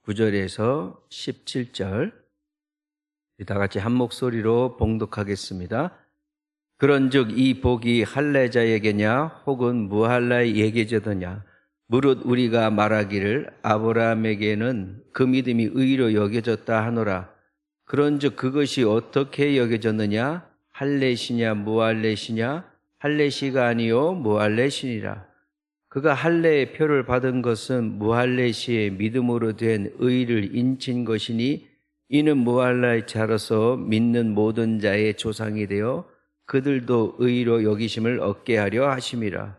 9절에서 17절 다 같이 한 목소리로 봉독하겠습니다. 그런즉 이 복이 할례자에게냐 혹은 무할례에게저더냐 무릇 우리가 말하기를 아브라함에게는 그 믿음이 의로 여겨졌다 하노라. 그런즉 그것이 어떻게 여겨졌느냐? 할례시냐 무할례시냐? 할례시가 아니요 무할례시니라. 그가 할례의 표를 받은 것은 무할례시의 믿음으로 된 의를 인친 것이니 이는 무할례의 자로서 믿는 모든 자의 조상이 되어 그들도 의로 여기심을 얻게 하려 하심이라.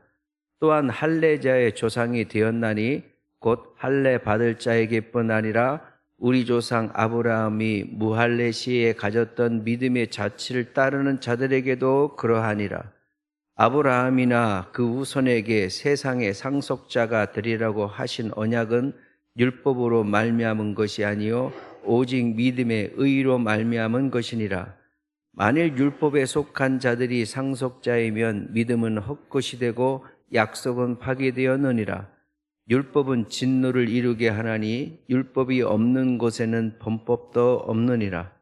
또한 할례자의 조상이 되었나니 곧 할례 받을 자에게뿐 아니라 우리 조상 아브라함이 무할례시에 가졌던 믿음의 자치를 따르는 자들에게도 그러하니라. 아브라함이나 그 후손에게 세상의 상속자가 되리라고 하신 언약은 율법으로 말미암은 것이 아니요 오직 믿음의 의로 말미암은 것이니라. 만일 율법에 속한 자들이 상속자이면 믿음은 헛것이 되고 약속은 파기되었느니라. 율법은 진노를 이루게 하나니 율법이 없는 곳에는 범법도 없느니라.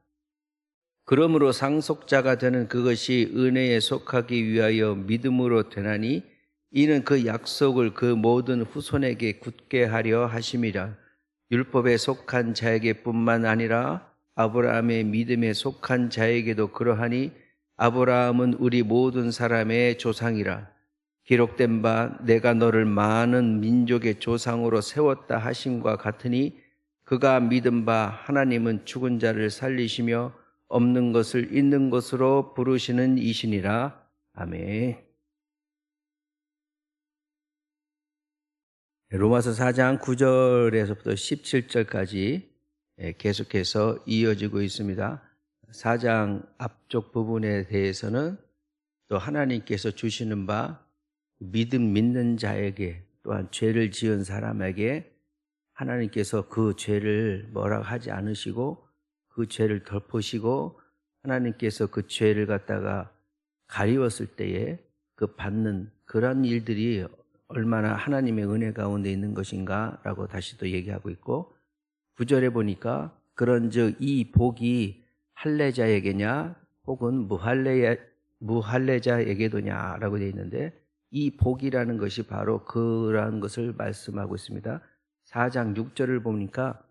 그러므로 상속자가 되는 그것이 은혜에 속하기 위하여 믿음으로 되나니 이는 그 약속을 그 모든 후손에게 굳게 하려 하심이라. 율법에 속한 자에게뿐만 아니라 아브라함의 믿음에 속한 자에게도 그러하니 아브라함은 우리 모든 사람의 조상이라. 기록된 바 내가 너를 많은 민족의 조상으로 세웠다 하심과 같으니 그가 믿은 바 하나님은 죽은 자를 살리시며 없는 것을 있는 것으로 부르시는 이시니라. 아멘. 로마서 4장 9절에서부터 17절까지 계속해서 이어지고 있습니다. 4장 앞쪽 부분에 대해서는 또 하나님께서 주시는 바 믿는 자에게 또한 죄를 지은 사람에게 하나님께서 그 죄를 뭐라고 하지 않으시고 그 죄를 덮으시고 하나님께서 그 죄를 갖다가 가리웠을 때에 그 받는 그런 일들이 얼마나 하나님의 은혜 가운데 있는 것인가라고 다시 또 얘기하고 있고 9절에 보니까 그런즉 이 복이 할례자에게냐 혹은 무할례자에게도냐라고 되어 있는데 이 복이라는 것이 바로 그러한 것을 말씀하고 있습니다. 4장 6절을 보니까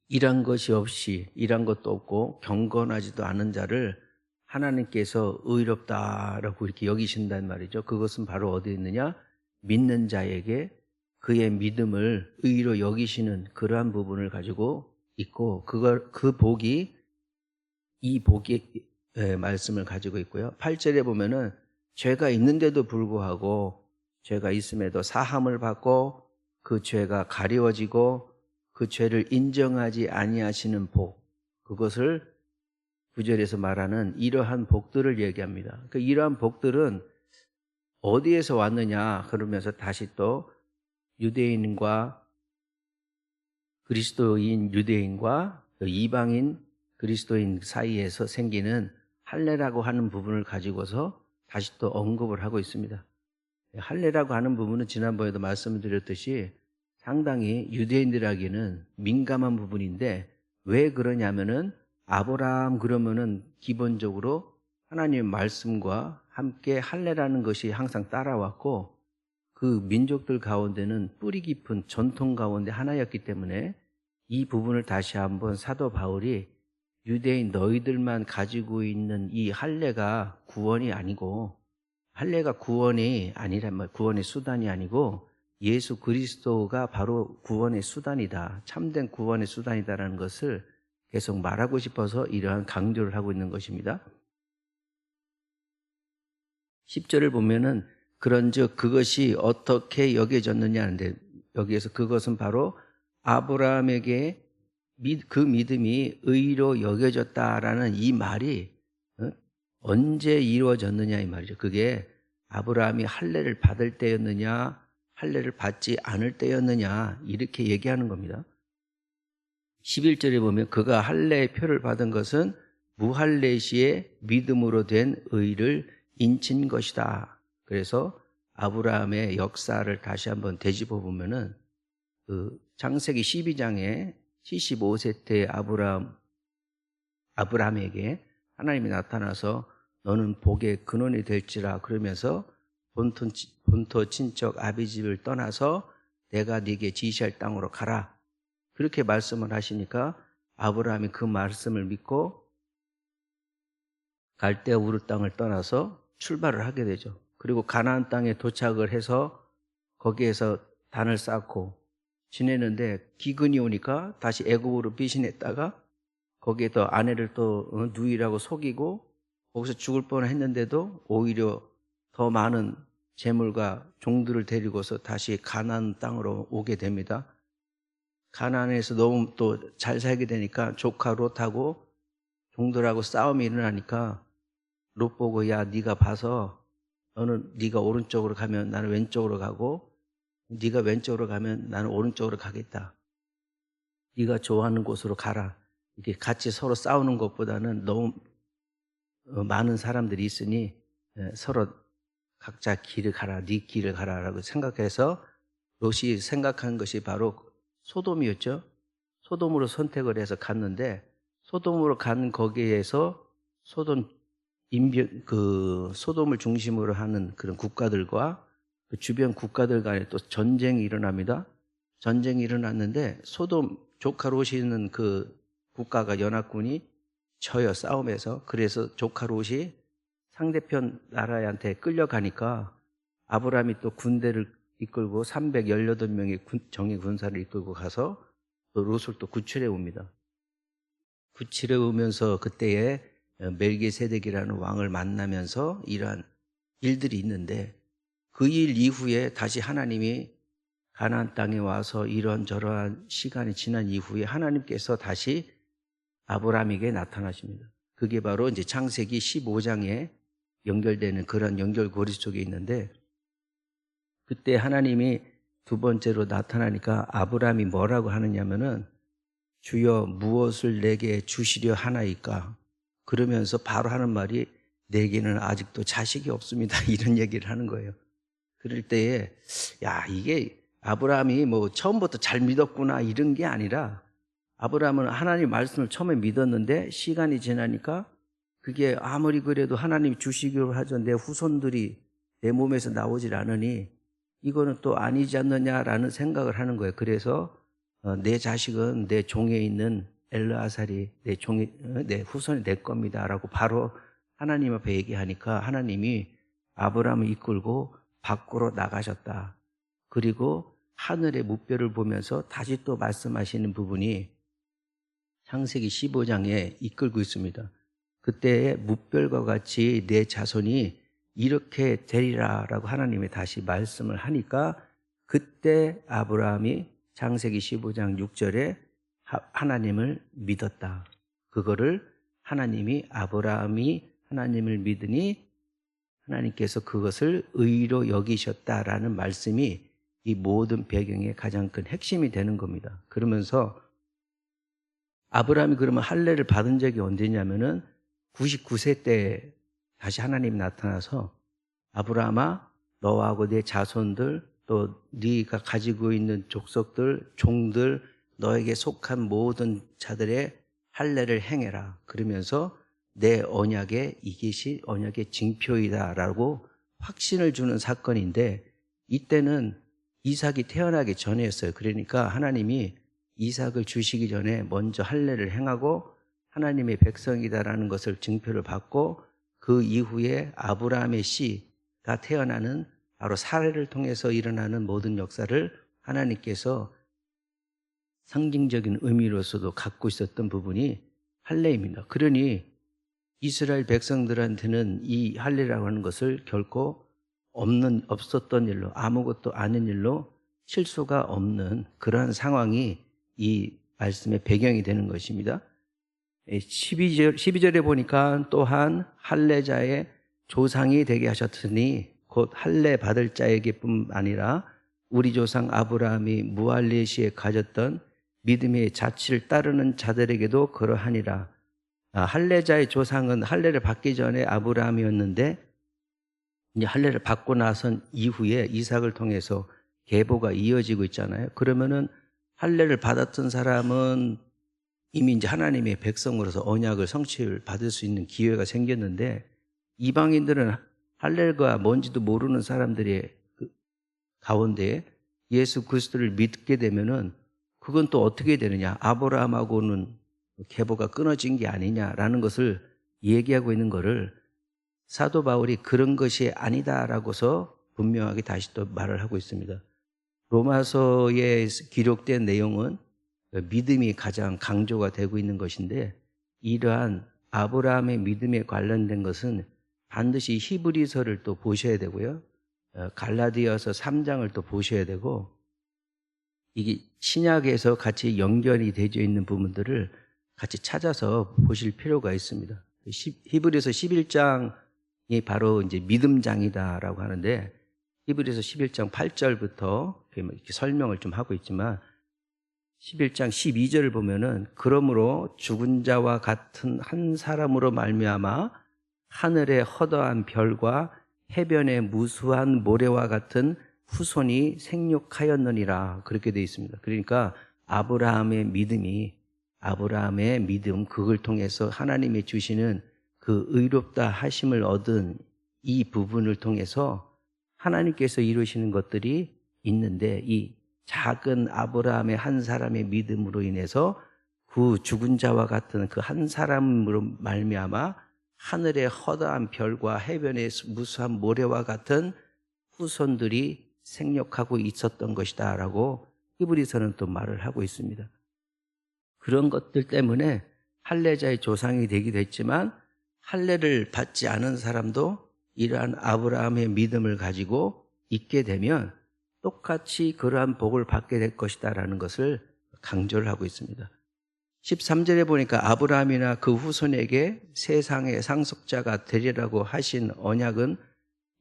일한 것이 없이 일한 것도 없고 경건하지도 않은 자를 하나님께서 의롭다라고 이렇게 여기신단 말이죠. 그것은 바로 어디에 있느냐? 믿는 자에게 그의 믿음을 의로 여기시는 그러한 부분을 가지고 있고 그 복이 이 복의 말씀을 가지고 있고요. 8절에 보면은 죄가 있는데도 불구하고 죄가 있음에도 사함을 받고 그 죄가 가리워지고 그 죄를 인정하지 아니하시는 복, 그것을 9절에서 말하는 이러한 복들을 얘기합니다. 그 이러한 복들은 어디에서 왔느냐 그러면서 다시 또 유대인과 그리스도인 유대인과 이방인 그리스도인 사이에서 생기는 할례라고 하는 부분을 가지고서 다시 또 언급을 하고 있습니다. 할례라고 하는 부분은 지난번에도 말씀드렸듯이 상당히 유대인들에게는 민감한 부분인데 왜 그러냐면은 아브라함 그러면은 기본적으로 하나님의 말씀과 함께 할례라는 것이 항상 따라왔고 그 민족들 가운데는 뿌리 깊은 전통 가운데 하나였기 때문에 이 부분을 다시 한번 사도 바울이 유대인 너희들만 가지고 있는 이 할례가 구원이 아니고 할례가 구원이 아니란 구원의 수단이 아니고 예수 그리스도가 바로 구원의 수단이다. 참된 구원의 수단이다라는 것을 계속 말하고 싶어서 이러한 강조를 하고 있는 것입니다. 10절을 보면은 그런즉 그것이 어떻게 여겨졌느냐 하는데 여기에서 그것은 바로 아브라함에게 그 믿음이 의로 여겨졌다라는 이 말이 언제 이루어졌느냐 이 말이죠. 그게 아브라함이 할례를 받을 때였느냐 할례를 받지 않을 때였느냐 이렇게 얘기하는 겁니다. 11절에 보면 그가 할례의 표를 받은 것은 무할례시의 믿음으로 된 의를 인친 것이다. 그래서 아브라함의 역사를 다시 한번 되짚어 보면은 그 창세기 12장에 75세 때 아브라함에게 하나님이 나타나서 너는 복의 근원이 될지라 그러면서 본토 친척 아비집을 떠나서 내가 네게 지시할 땅으로 가라. 그렇게 말씀을 하시니까 아브라함이 그 말씀을 믿고 갈대아 우르 땅을 떠나서 출발을 하게 되죠. 그리고 가나안 땅에 도착을 해서 거기에서 단을 쌓고 지내는데 기근이 오니까 다시 애굽으로 피신했다가 거기에 또 아내를 또 누이라고 속이고 거기서 죽을 뻔했는데도 오히려 더 많은 재물과 종들을 데리고서 다시 가나안 땅으로 오게 됩니다. 가나안에서 너무 또 잘 살게 되니까 조카 롯하고 종들하고 싸움이 일어나니까 롯 보고 야 네가 봐서 너는 네가 오른쪽으로 가면 나는 왼쪽으로 가고 네가 왼쪽으로 가면 나는 오른쪽으로 가겠다. 네가 좋아하는 곳으로 가라. 이렇게 같이 서로 싸우는 것보다는 너무 많은 사람들이 있으니 서로 각자 길을 가라, 네 길을 가라라고 생각해서 롯이 생각한 것이 바로 소돔이었죠. 소돔으로 선택을 해서 갔는데 소돔으로 간 거기에서 소돔을 중심으로 하는 그런 국가들과 그 주변 국가들 간에 또 전쟁이 일어납니다. 전쟁이 일어났는데 소돔 조카 롯이 있는 그 국가가 연합군이 져요, 싸움에서. 그래서 조카 롯이 상대편 나라한테 끌려가니까 아브라함이 또 군대를 이끌고 318명의 정예 군사를 이끌고 가서 또 롯을 또 구출해 옵니다. 구출해 오면서 그때에 멜기세덱이라는 왕을 만나면서 이러한 일들이 있는데 그 일 이후에 다시 하나님이 가나안 땅에 와서 이런저런 시간이 지난 이후에 하나님께서 다시 아브라함에게 나타나십니다. 그게 바로 이제 창세기 15장에 연결되는 그런 연결고리 속에 있는데 그때 하나님이 두 번째로 나타나니까 아브라함이 뭐라고 하느냐면은 주여 무엇을 내게 주시려 하나이까? 그러면서 바로 하는 말이 내게는 아직도 자식이 없습니다. 이런 얘기를 하는 거예요. 그럴 때에 야 이게 아브라함이 뭐 처음부터 잘 믿었구나 이런 게 아니라 아브라함은 하나님 말씀을 처음에 믿었는데 시간이 지나니까 그게 아무리 그래도 하나님이 주시기로 하죠. 내 후손들이 내 몸에서 나오질 않으니 이거는 또 아니지 않느냐라는 생각을 하는 거예요. 그래서 내 자식은 내 종에 있는 엘르아살이 내 후손이 내 겁니다라고 바로 하나님 앞에 얘기하니까 하나님이 아브라함을 이끌고 밖으로 나가셨다. 그리고 하늘의 무뼈를 보면서 다시 또 말씀하시는 부분이 창세기 15장에 이끌고 있습니다. 그때의 무뼈과 같이 내 자손이 이렇게 되리라라고 하나님이 다시 말씀을 하니까 그때 아브라함이 창세기 15장 6절에 하나님을 믿었다. 그거를 아브라함이 하나님을 믿으니 하나님께서 그것을 의로 여기셨다라는 말씀이 이 모든 배경의 가장 큰 핵심이 되는 겁니다. 그러면서 아브라함이 그러면 할례를 받은 적이 언제냐면은 99세 때 다시 하나님이 나타나서 아브라함아 너하고 내 자손들 또 네가 가지고 있는 족속들 종들 너에게 속한 모든 자들의 할례를 행해라. 그러면서 내 언약의 이것이 언약의 징표이다라고 확신을 주는 사건인데 이때는 이삭이 태어나기 전이었어요. 그러니까 하나님이 이삭을 주시기 전에 먼저 할례를 행하고 하나님의 백성이다라는 것을 증표를 받고 그 이후에 아브라함의 씨가 태어나는 바로 사례를 통해서 일어나는 모든 역사를 하나님께서 상징적인 의미로서도 갖고 있었던 부분이 할례입니다. 그러니 이스라엘 백성들한테는 이 할례라고 하는 것을 결코 없었던 일로 아무것도 아닌 일로 실수가 없는 그러한 상황이 이 말씀의 배경이 되는 것입니다. 12절에 보니까 또한 할례자의 조상이 되게 하셨으니 곧 할례 받을 자에게뿐 아니라 우리 조상 아브라함이 무할례 시에 가졌던 믿음의 자취를 따르는 자들에게도 그러하니라. 할례자의 조상은 할례를 받기 전에 아브라함이었는데 이제 할례를 받고 나선 이후에 이삭을 통해서 계보가 이어지고 있잖아요. 그러면은 할례를 받았던 사람은 이미 이제 하나님의 백성으로서 언약을 성취를 받을 수 있는 기회가 생겼는데, 이방인들은 할례가 뭔지도 모르는 사람들의 그 가운데 예수 그리스도를 믿게 되면은 그건 또 어떻게 되느냐? 아브라함하고는 계보가 끊어진 게 아니냐라는 것을 얘기하고 있는 거를 사도 바울이 그런 것이 아니다라고서 분명하게 다시 또 말을 하고 있습니다. 로마서에 기록된 내용은 믿음이 가장 강조가 되고 있는 것인데, 이러한 아브라함의 믿음에 관련된 것은 반드시 히브리서를 또 보셔야 되고요. 갈라디아서 3장을 또 보셔야 되고, 이게 신약에서 같이 연결이 되어 있는 부분들을 같이 찾아서 보실 필요가 있습니다. 히브리서 11장이 바로 이제 믿음장이다라고 하는데, 히브리서 11장 8절부터 이렇게 설명을 좀 하고 있지만 11장 12절을 보면은 그러므로 죽은 자와 같은 한 사람으로 말미암아 하늘의 허다한 별과 해변의 무수한 모래와 같은 후손이 생육하였느니라 그렇게 되어 있습니다. 그러니까 아브라함의 믿음 그걸 통해서 하나님이 주시는 그 의롭다 하심을 얻은 이 부분을 통해서 하나님께서 이루시는 것들이 있는데, 이 작은 아브라함의 한 사람의 믿음으로 인해서 그 죽은 자와 같은 그 한 사람으로 말미암아 하늘의 허다한 별과 해변의 무수한 모래와 같은 후손들이 생육하고 있었던 것이다 라고 히브리서는 또 말을 하고 있습니다. 그런 것들 때문에 할례자의 조상이 되기도 했지만 할례를 받지 않은 사람도 이러한 아브라함의 믿음을 가지고 있게 되면 똑같이 그러한 복을 받게 될 것이다라는 것을 강조를 하고 있습니다. 13절에 보니까 아브라함이나 그 후손에게 세상의 상속자가 되리라고 하신 언약은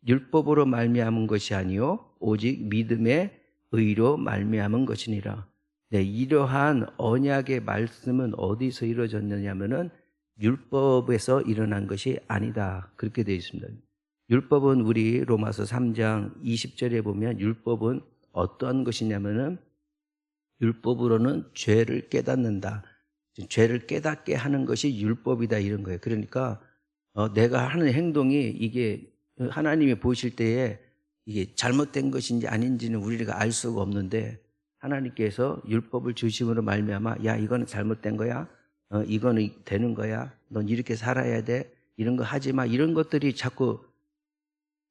율법으로 말미암은 것이 아니요 오직 믿음의 의로 말미암은 것이니라. 네, 이러한 언약의 말씀은 어디서 이루어졌느냐면은 율법에서 일어난 것이 아니다 그렇게 되어 있습니다. 율법은 우리 로마서 3장 20절에 보면 율법은 어떠한 것이냐면은 율법으로는 죄를 깨닫는다. 죄를 깨닫게 하는 것이 율법이다 이런 거예요. 그러니까 내가 하는 행동이 이게 하나님이 보실 때에 이게 잘못된 것인지 아닌지는 우리가 알 수가 없는데, 하나님께서 율법을 주심으로 말미암아 야 이거는 잘못된 거야, 이거는 되는 거야, 넌 이렇게 살아야 돼, 이런 거 하지 마, 이런 것들이 자꾸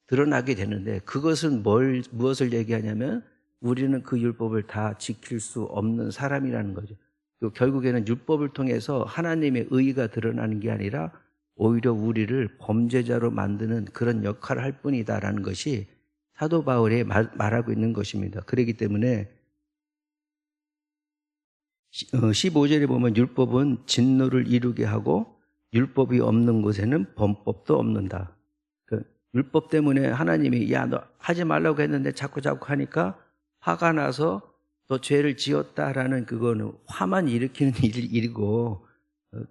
드러나게 되는데, 그것은 무엇을 얘기하냐면 우리는 그 율법을 다 지킬 수 없는 사람이라는 거죠. 결국에는 율법을 통해서 하나님의 의의가 드러나는 게 아니라 오히려 우리를 범죄자로 만드는 그런 역할을 할 뿐이다라는 것이 사도 바울이 말하고 있는 것입니다. 그렇기 때문에 15절에 보면 율법은 진노를 이루게 하고 율법이 없는 곳에는 범법도 없는다. 율법 때문에 하나님이 야 너 하지 말라고 했는데 자꾸 하니까 화가 나서 너 죄를 지었다라는 그거는 화만 일으키는 일이고,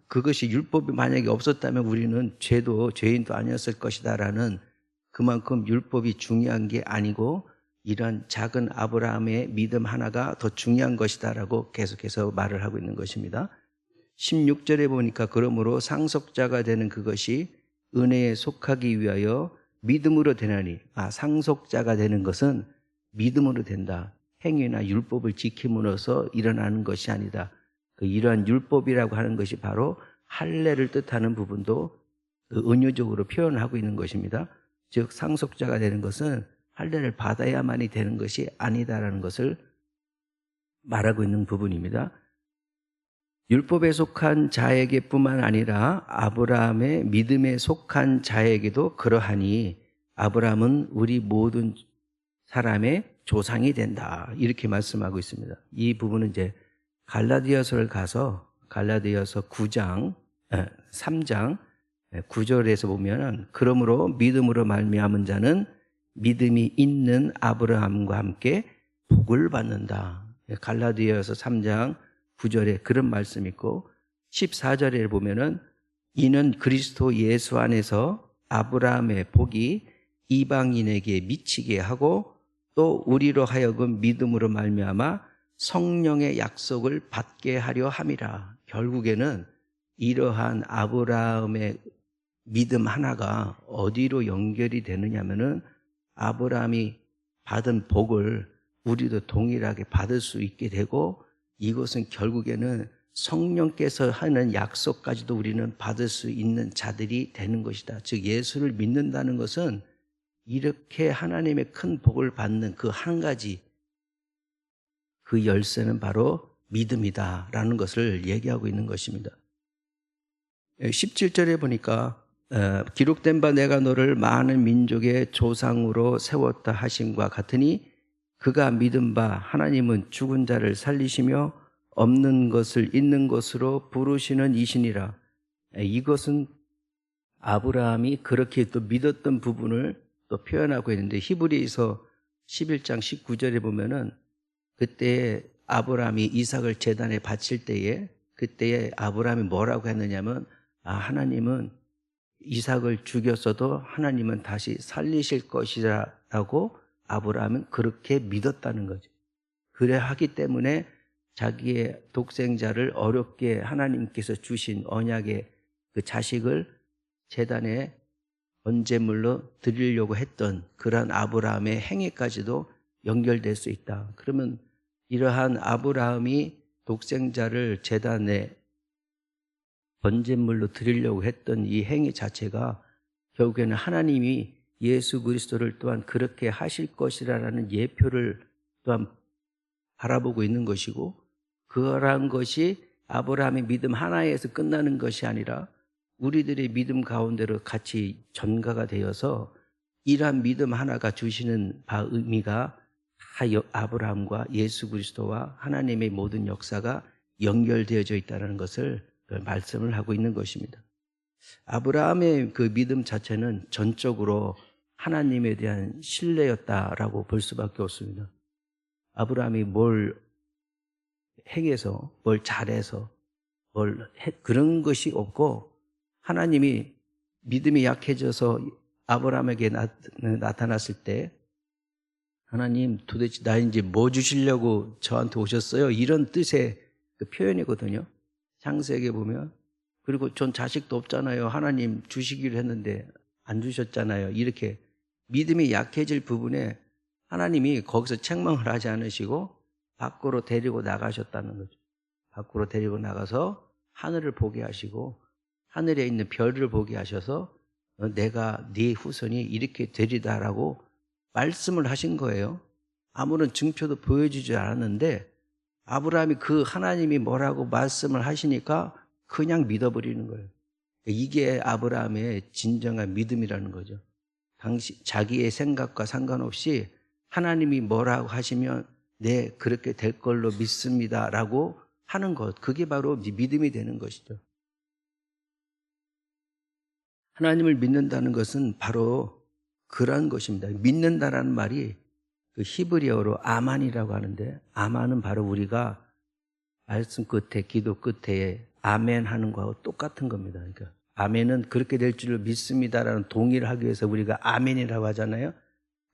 그것이 율법이 만약에 없었다면 우리는 죄인도 아니었을 것이다라는, 그만큼 율법이 중요한 게 아니고 이런 작은 아브라함의 믿음 하나가 더 중요한 것이다라고 계속해서 말을 하고 있는 것입니다. 16절에 보니까 그러므로 상속자가 되는 그것이 은혜에 속하기 위하여 믿음으로 되나니, 상속자가 되는 것은 믿음으로 된다. 행위나 율법을 지킴으로써 일어나는 것이 아니다. 이러한 율법이라고 하는 것이 바로 할례를 뜻하는 부분도 은유적으로 표현하고 있는 것입니다. 즉 상속자가 되는 것은 할례를 받아야만이 되는 것이 아니다라는 것을 말하고 있는 부분입니다. 율법에 속한 자에게뿐만 아니라 아브라함의 믿음에 속한 자에게도 그러하니 아브라함은 우리 모든 사람의 조상이 된다 이렇게 말씀하고 있습니다. 이 부분은 이제 갈라디아서를 가서 갈라디아서 3장 9절에서 보면은 그러므로 믿음으로 말미암은 자는 믿음이 있는 아브라함과 함께 복을 받는다. 갈라디아서 3장 9절에 그런 말씀이 있고, 14절에 보면은 이는 그리스도 예수 안에서 아브라함의 복이 이방인에게 미치게 하고 또 우리로 하여금 믿음으로 말미암아 성령의 약속을 받게 하려 함이라. 결국에는 이러한 아브라함의 믿음 하나가 어디로 연결이 되느냐면은 아브라함이 받은 복을 우리도 동일하게 받을 수 있게 되고, 이것은 결국에는 성령께서 하는 약속까지도 우리는 받을 수 있는 자들이 되는 것이다. 즉 예수를 믿는다는 것은 이렇게 하나님의 큰 복을 받는 그 한 가지, 그 열쇠는 바로 믿음이다라는 것을 얘기하고 있는 것입니다. 17절에 보니까 기록된 바 내가 너를 많은 민족의 조상으로 세웠다 하심과 같으니 그가 믿은 바 하나님은 죽은 자를 살리시며 없는 것을 있는 것으로 부르시는 이시니라. 이것은 아브라함이 그렇게 또 믿었던 부분을 또 표현하고 있는데, 히브리서 11장 19절에 보면은 그때 아브라함이 이삭을 제단에 바칠 때에 그때에 아브라함이 뭐라고 했느냐면, 하나님은 이삭을 죽였어도 하나님은 다시 살리실 것이라고 아브라함은 그렇게 믿었다는 거죠. 그래 하기 때문에 자기의 독생자를 어렵게 하나님께서 주신 언약의 그 자식을 제단에 번제물로 드리려고 했던 그러한 아브라함의 행위까지도 연결될 수 있다. 그러면 이러한 아브라함이 독생자를 제단에 번제물로 드리려고 했던 이 행위 자체가 결국에는 하나님이 예수 그리스도를 또한 그렇게 하실 것이라는 예표를 또한 바라보고 있는 것이고, 그러한 것이 아브라함의 믿음 하나에서 끝나는 것이 아니라 우리들의 믿음 가운데로 같이 전가가 되어서 이러한 믿음 하나가 주시는 바 의미가 다 아브라함과 예수 그리스도와 하나님의 모든 역사가 연결되어져 있다는 것을 말씀을 하고 있는 것입니다. 아브라함의 그 믿음 자체는 전적으로 하나님에 대한 신뢰였다라고 볼 수밖에 없습니다. 아브라함이 뭘 행해서, 뭘 잘해서, 그런 것이 없고, 하나님이 믿음이 약해져서 아브라함에게 나타났을 때, 하나님 도대체 나 이제 뭐 주시려고 저한테 오셨어요? 이런 뜻의 그 표현이거든요. 창세기에 보면. 그리고 전 자식도 없잖아요. 하나님 주시기로 했는데 안 주셨잖아요. 이렇게 믿음이 약해질 부분에 하나님이 거기서 책망을 하지 않으시고 밖으로 데리고 나가셨다는 거죠. 밖으로 데리고 나가서 하늘을 보게 하시고 하늘에 있는 별을 보게 하셔서 내가 네 후손이 이렇게 되리다라고 말씀을 하신 거예요. 아무런 증표도 보여주지 않았는데 아브라함이 그 하나님이 뭐라고 말씀을 하시니까 그냥 믿어버리는 거예요. 이게 아브라함의 진정한 믿음이라는 거죠. 자기의 생각과 상관없이 하나님이 뭐라고 하시면 네, 그렇게 될 걸로 믿습니다라고 하는 것, 그게 바로 믿음이 되는 것이죠. 하나님을 믿는다는 것은 바로 그러한 것입니다. 믿는다라는 말이 그 히브리어로 아만이라고 하는데, 아만은 바로 우리가 말씀 끝에, 기도 끝에 아멘 하는 거하고 똑같은 겁니다. 그러니까 아멘은 그렇게 될 줄을 믿습니다라는 동의를 하기 위해서 우리가 아멘이라고 하잖아요.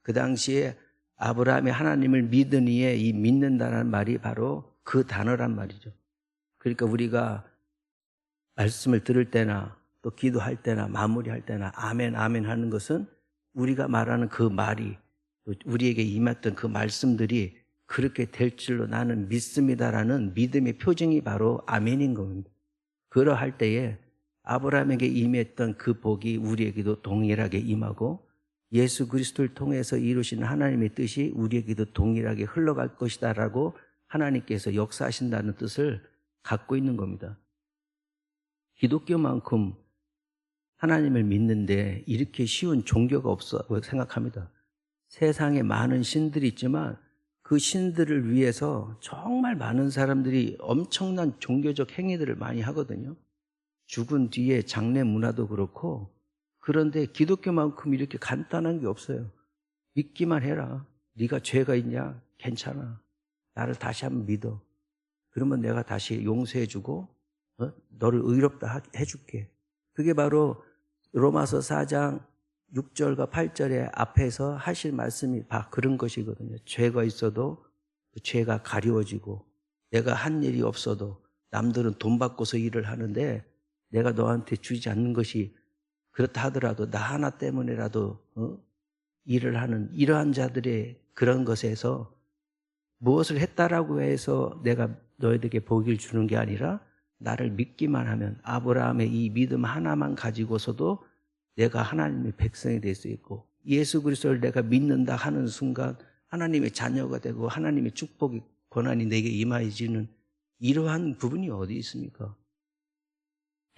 그 당시에 아브라함이 하나님을 믿으니에 이 믿는다라는 말이 바로 그 단어란 말이죠. 그러니까 우리가 말씀을 들을 때나 또 기도할 때나 마무리할 때나 아멘 아멘 하는 것은 우리가 말하는 그 말이, 우리에게 임했던 그 말씀들이 그렇게 될 줄로 나는 믿습니다라는 믿음의 표징이 바로 아멘인 겁니다. 그러할 때에 아브라함에게 임했던 그 복이 우리에게도 동일하게 임하고 예수 그리스도를 통해서 이루신 하나님의 뜻이 우리에게도 동일하게 흘러갈 것이다라고 하나님께서 역사하신다는 뜻을 갖고 있는 겁니다. 기독교만큼 하나님을 믿는데 이렇게 쉬운 종교가 없다고 생각합니다. 세상에 많은 신들이 있지만 그 신들을 위해서 정말 많은 사람들이 엄청난 종교적 행위들을 많이 하거든요. 죽은 뒤에 장례 문화도 그렇고, 그런데 기독교만큼 이렇게 간단한 게 없어요. 믿기만 해라. 네가 죄가 있냐? 괜찮아. 나를 다시 한번 믿어. 그러면 내가 다시 용서해주고 너를 의롭다 해줄게. 그게 바로 로마서 4장 6절과 8절의 앞에서 하실 말씀이 다 그런 것이거든요. 죄가 있어도 그 죄가 가리워지고, 내가 한 일이 없어도 남들은 돈 받고서 일을 하는데 내가 너한테 주지 않는 것이 그렇다 하더라도 나 하나 때문에라도 일을 하는 이러한 자들의 그런 것에서 무엇을 했다라고 해서 내가 너희들에게 복을 주는 게 아니라 나를 믿기만 하면, 아브라함의 이 믿음 하나만 가지고서도 내가 하나님의 백성이 될 수 있고, 예수 그리스도를 내가 믿는다 하는 순간 하나님의 자녀가 되고 하나님의 축복이 권한이 내게 임하여지는 이러한 부분이 어디 있습니까?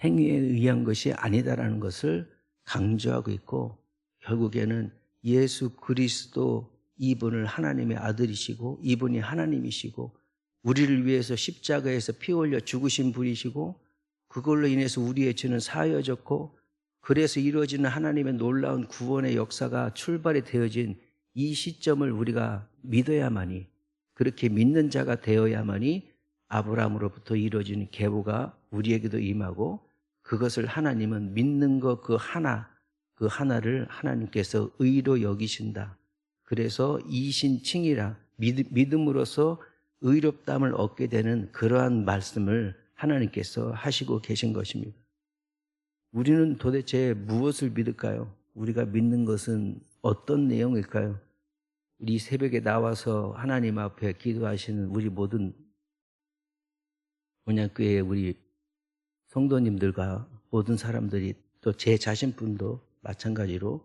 행위에 의한 것이 아니다라는 것을 강조하고 있고, 결국에는 예수 그리스도 이분을 하나님의 아들이시고 이분이 하나님이시고 우리를 위해서 십자가에서 피 흘려 죽으신 분이시고, 그걸로 인해서 우리의 죄는 사하여졌고, 그래서 이루어지는 하나님의 놀라운 구원의 역사가 출발이 되어진 이 시점을 우리가 믿어야만이, 그렇게 믿는 자가 되어야만이 아브라함으로부터 이루어지는 계보가 우리에게도 임하고, 그것을 하나님은 믿는 것 그 하나를 하나님께서 의로 여기신다. 그래서 이신칭이라, 믿음으로써 의롭다함을 얻게 되는 그러한 말씀을 하나님께서 하시고 계신 것입니다. 우리는 도대체 무엇을 믿을까요? 우리가 믿는 것은 어떤 내용일까요? 우리 새벽에 나와서 하나님 앞에 기도하시는 우리 모든 언약교회 우리 성도님들과 모든 사람들이, 또 제 자신뿐도 마찬가지로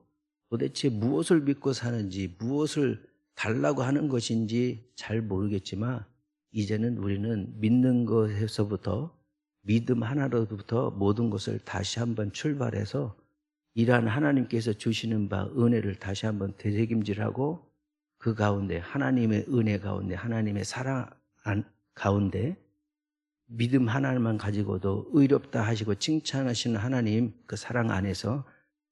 도대체 무엇을 믿고 사는지, 무엇을 달라고 하는 것인지 잘 모르겠지만, 이제는 우리는 믿는 것에서부터, 믿음 하나로부터 모든 것을 다시 한번 출발해서 이러한 하나님께서 주시는 바 은혜를 다시 한번 되새김질하고, 그 가운데 하나님의 은혜 가운데, 하나님의 사랑 가운데 믿음 하나만 가지고도 의롭다 하시고 칭찬하시는 하나님, 그 사랑 안에서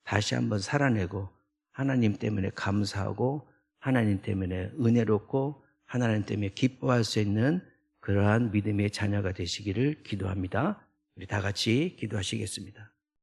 다시 한번 살아내고, 하나님 때문에 감사하고 하나님 때문에 은혜롭고 하나님 때문에 기뻐할 수 있는 그러한 믿음의 자녀가 되시기를 기도합니다. 우리 다 같이 기도하시겠습니다.